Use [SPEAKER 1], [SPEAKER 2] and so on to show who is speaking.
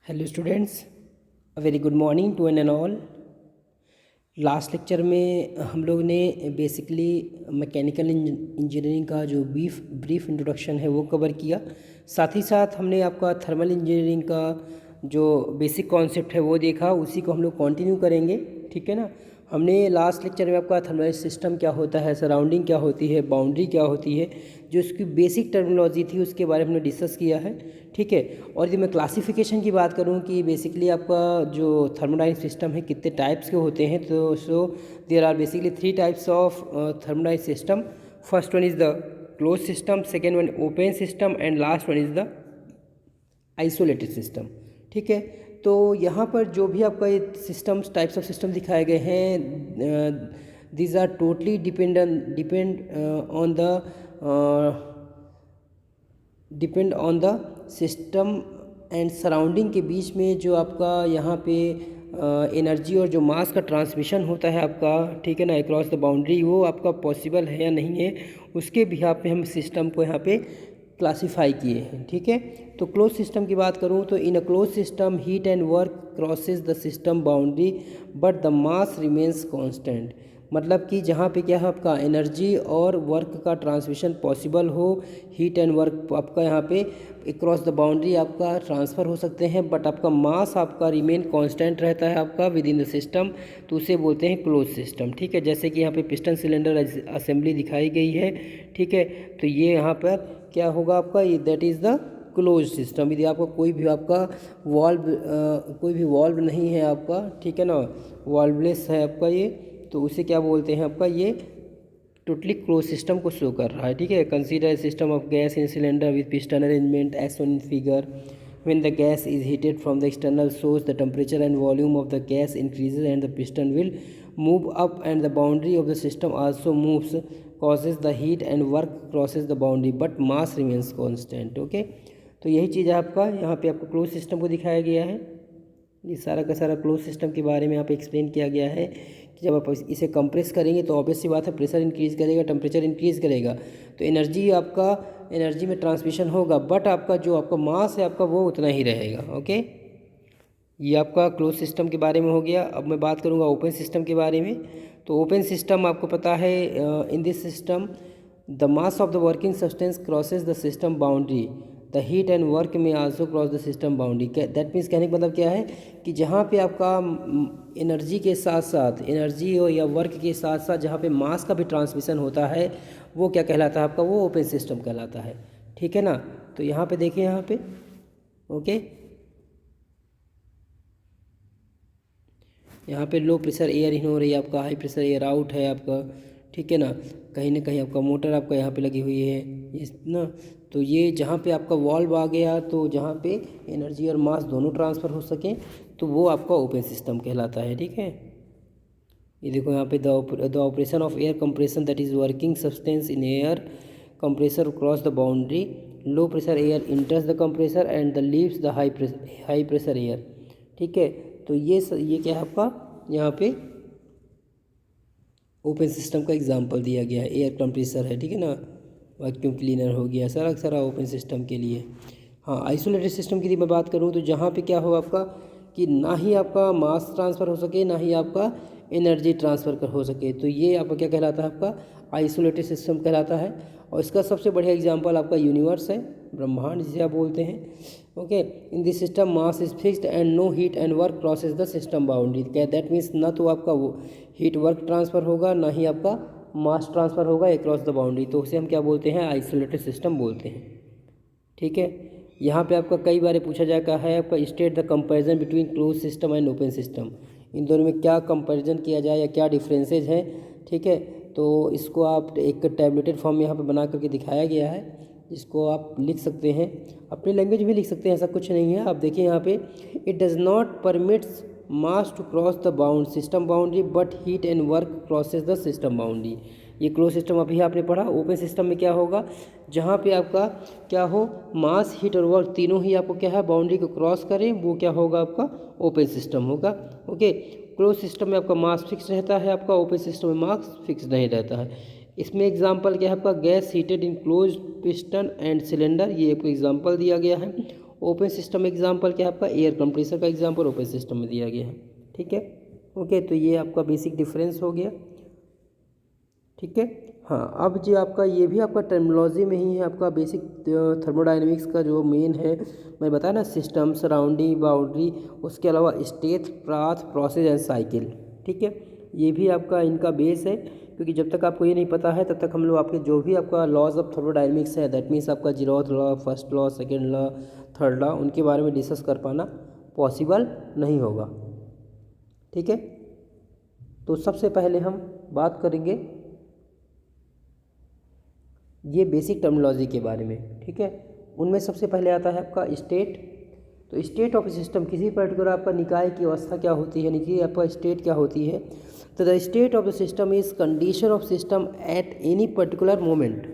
[SPEAKER 1] Hello students, a very good morning to and all. Last lecture में हम लोग ने बेसिकली मैकेनिकल इंजीनियरिंग का जो ब्रीफ इंट्रोडक्शन है वो कवर किया। साथ ही साथ हमने आपका थर्मल इंजीनियरिंग का जो बेसिक कॉन्सेप्ट है वो देखा, उसी को हम लोग कंटिन्यू करेंगे। ठीक है ना। हमने लास्ट लेक्चर में आपका थर्मल सिस्टम क्या होता है, सराउंडिंग क्या होती है, बाउंड्री क्या होती है, जो इसकी बेसिक टर्मिनोलॉजी थी उसके बारे में हमने डिस्कस किया है। ठीक है। और यदि मैं क्लासिफिकेशन की बात करूं कि बेसिकली आपका जो थर्मोडाइनमिक सिस्टम है कितने टाइप्स के होते हैं, तो there are basically 3 types of thermodynamic system. First one is the close system, second one open system and last one is the isolated system. ठीक है। तो यहाँ पर जो भी आपका ये सिस्टम्स टाइप्स ऑफ सिस्टम दिखाए गए हैं, these are totally depend on the system and surrounding के बीच में जो आपका यहाँ पे एनर्जी और जो मास का ट्रांसमिशन होता है आपका, ठीक है ना, अक्रॉस द बाउंड्री, वो आपका पॉसिबल है या नहीं है, उसके बिहाफ पे हम सिस्टम को यहाँ पे क्लासीफाई किए हैं। ठीक है। तो क्लोज सिस्टम की बात करूँ तो in a close system heat and work crosses the system boundary but the mass remains constant. मतलब कि जहाँ पे क्या है आपका एनर्जी और वर्क का ट्रांसमिशन पॉसिबल हो, हीट एंड वर्क आपका यहाँ पे अक्रॉस द बाउंड्री आपका ट्रांसफ़र हो सकते हैं, बट आपका मास आपका रिमेन कांस्टेंट रहता है आपका विद इन द सिस्टम, तो उसे बोलते हैं क्लोज सिस्टम। ठीक है। जैसे कि यहाँ पे पिस्टन सिलेंडर असेंबली दिखाई गई है। ठीक है। तो ये यहाँ पर क्या होगा आपका, ये that is the close system. यदि आपका कोई भी वॉल्व नहीं है आपका, ठीक है ना, वॉल्वलेस है आपका ये, तो उसे क्या बोलते हैं आपका, ये टोटली क्लोज सिस्टम को शो कर रहा है। ठीक है। Consider system of gas in cylinder with piston arrangement as shown in figure. When the gas is heated from the external source, the temperature and volume of the gas increases and the piston will move up and the boundary of the system also moves, causes the heat and work crosses the boundary but mass remains constant. Okay, तो यही चीज़ आपका यहाँ पे आपको close system को दिखाया गया है। ये सारा का सारा क्लोज सिस्टम के बारे में यहाँ पे एक्सप्लेन किया गया है कि जब आप इसे कंप्रेस करेंगे तो ऑब्वियस सी बात है प्रेशर इंक्रीज़ करेगा, टेम्परेचर इंक्रीज़ करेगा, तो एनर्जी में ट्रांसमिशन होगा, बट आपका जो आपका मास है आपका वो उतना ही रहेगा। ओके, ये आपका क्लोज सिस्टम के बारे में हो गया। अब मैं बात करूँगा ओपन सिस्टम के बारे में। तो ओपन सिस्टम आपको पता है, in this system the mass of the working substance crosses the system boundary, the heat and work may also cross the system boundary. That means कहने का मतलब क्या है कि जहाँ पे आपका एनर्जी के साथ साथ एनर्जी या वर्क के साथ साथ जहाँ पे मास का भी ट्रांसमिशन होता है, वो क्या कहलाता है आपका, वो ओपन सिस्टम कहलाता है। ठीक है ना। तो यहाँ पे देखिए, यहाँ पे ओके, यहाँ पे लो प्रेशर एयर इन हो रही है आपका, हाई प्रेशर एयर आउट है आपका। ठीक है ना कहीं आपका मोटर आपका यहाँ पे लगी हुई है इस ना। तो ये जहाँ पे आपका वॉल्व आ गया, तो जहाँ पे एनर्जी और मास दोनों ट्रांसफ़र हो सकें, तो वो आपका ओपन सिस्टम कहलाता है। ठीक है। ये देखो यहाँ पे the operation of air compression that is working substance in air compressor cross the boundary, low pressure air इंटर्स the compressor and the leaves the high pressure air. ठीक है। तो ये क्या है आपका, यहाँ पे ओपन सिस्टम का एग्जांपल दिया गया है। एयर कंप्रेसर है, ठीक है ना, वैक्यूम क्लीनर हो गया, सारा ओपन सिस्टम के लिए। हाँ, आइसोलेटेड सिस्टम की यदि मैं बात करूँ तो जहाँ पे क्या हो आपका कि ना ही आपका मास ट्रांसफ़र हो सके, ना ही आपका एनर्जी ट्रांसफ़र हो सके, तो ये आपका क्या कहलाता है, आपका आइसोलेटेड सिस्टम कहलाता है। और इसका सबसे बढ़िया एग्जांपल आपका यूनिवर्स है, ब्रह्मांड जिसे आप बोलते हैं। Okay, in this system mass is fixed and no heat and work crosses the system boundary. That means ना तो आपका वो हीट वर्क ट्रांसफ़र होगा, ना ही आपका मास ट्रांसफ़र होगा अक्रॉस द बाउंड्री, तो उसे हम क्या बोलते हैं, आइसोलेटेड सिस्टम बोलते हैं। ठीक है। यहाँ पे आपका कई बार पूछा जाता है आपका state the comparison between close system and open system, इन दोनों में क्या कंपैरिजन किया जाए या क्या डिफरेंसेज हैं। ठीक है। तो इसको आप एक टैबलेटेड फॉर्म में यहाँ पे बना करके दिखाया गया है, जिसको आप लिख सकते हैं, अपनी लैंग्वेज में लिख सकते हैं, ऐसा कुछ नहीं है। आप देखिए यहाँ पे, it does not permits mass to cross the bound system boundary but heat and work crosses the system boundary. ये क्लोज सिस्टम अभी आपने पढ़ा। ओपन सिस्टम में क्या होगा, जहाँ पे आपका क्या हो, मास हीट और वर्क तीनों ही आपको क्या है, बाउंड्री को क्रॉस करें, वो क्या होगा, आपका ओपन सिस्टम होगा। ओके, क्लोज सिस्टम में आपका मास फिक्स रहता है, आपका ओपन सिस्टम में मास फिक्स नहीं रहता है। इसमें एग्जांपल क्या है आपका, gas heated in close piston and cylinder, ये एक एग्जांपल दिया गया है। ओपन सिस्टम एग्जाम्पल क्या है आपका, एयर कंप्रेसर का एग्जाम्पल ओपन सिस्टम में दिया गया है। ठीक है, ओके, तो ये आपका बेसिक डिफरेंस हो गया। ठीक है, हाँ, अब जो आपका ये भी आपका टर्मिनोलॉजी में ही है, आपका बेसिक थर्मोडायनेमिक्स का जो मेन है, मैं बताया ना, सिस्टम, सराउंडिंग, बाउंड्री, उसके अलावा state, path, process and cycle. ठीक है, ये भी आपका इनका बेस है, क्योंकि जब तक आपको ये नहीं पता है तब तक हम लोग आपके जो भी आपका लॉज ऑफ थर्मोडायनेमिक्स है, दैट मीन्स आपका zeroth law, first law, second law, third law, उनके बारे में डिस्कस कर पाना पॉसिबल नहीं होगा। ठीक है, तो सबसे पहले हम बात करेंगे ये बेसिक टर्मिनोलॉजी के बारे में। ठीक है, उनमें सबसे पहले आता है आपका स्टेट। तो स्टेट ऑफ सिस्टम, किसी पर्टिकुलर आपका निकाय की अवस्था क्या होती है, यानी कि आपका स्टेट क्या होती है। तो the state of the system is condition of system at any particular moment.